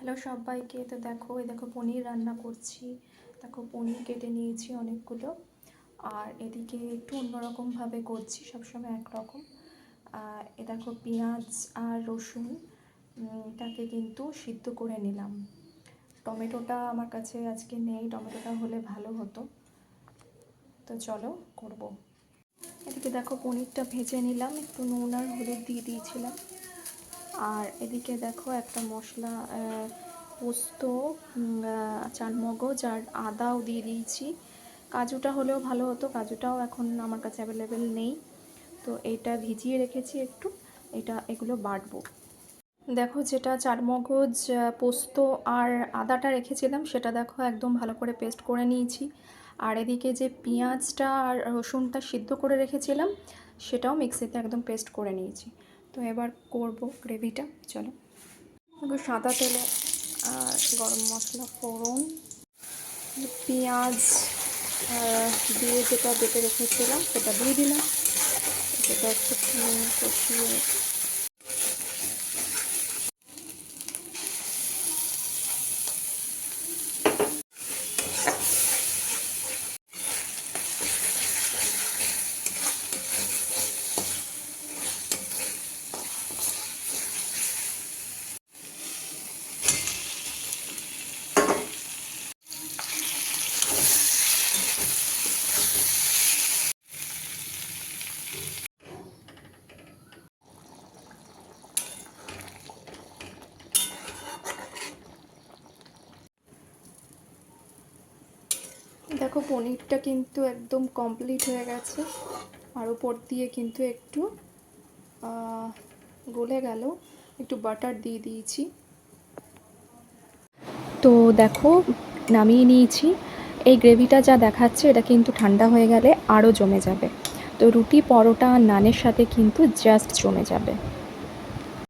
Hello সবাইকে। তো দেখো, এই দেখো পনির রান্না করছি। দেখো পনির কেটে নিয়েছি অনেকগুলো। আর এদিকে একটু অন্যরকমভাবে করছি, সবসময় একরকম। এ দেখো পেঁয়াজ আর রসুন তাকে কিন্তু সিদ্ধ করে নিলাম। টমেটোটা আমার কাছে আজকে নেই, টমেটোটা হলে ভালো হতো। তো চলো করব। এদিকে দেখো পনিরটা ভেজে নিলাম, একটু নুন আর হলুদ দিয়ে দিয়েছিলাম। আর এদিকে দেখো একটা মশলা, পোস্ত, চারমগজ আর আদাও দিয়ে দিয়েছি। কাজুটা হলেও ভালো হতো, কাজুটাও এখন আমার কাছে অ্যাভেলেবেল নেই। তো এইটা ভিজিয়ে রেখেছি একটু, এগুলো বাটবো। দেখো যেটা চারমগজ, পোস্ত আর আদাটা রেখেছিলাম সেটা দেখো একদম ভালো করে পেস্ট করে নিয়েছি। আর এদিকে যে পেঁয়াজটা আর রসুনটা সিদ্ধ করে রেখেছিলাম সেটাও মিক্সিতে একদম পেস্ট করে নিয়েছি। তো এবার করব গ্রেভিটা। চলো, সাদা তেলে আর গরম মশলা, ফোড়ন, পেঁয়াজ দিয়ে যেটা বেটে রেখেছিলাম সেটা দিয়ে দিলাম। সেটা একটু কষিয়ে দেখো পনিরটা কিন্তু একদম কমপ্লিট হয়ে গেছে। আর উপর দিয়ে কিন্তু একটু গলে গেল, একটু বাটার দিয়ে দিয়েছি। তো দেখো নামিয়ে নিয়েছি। এই গ্রেভিটা যা দেখাচ্ছে এটা কিন্তু ঠান্ডা হয়ে গেলে আরও জমে যাবে। তো রুটি, পরোটা, নানের সাথে কিন্তু জাস্ট জমে যাবে।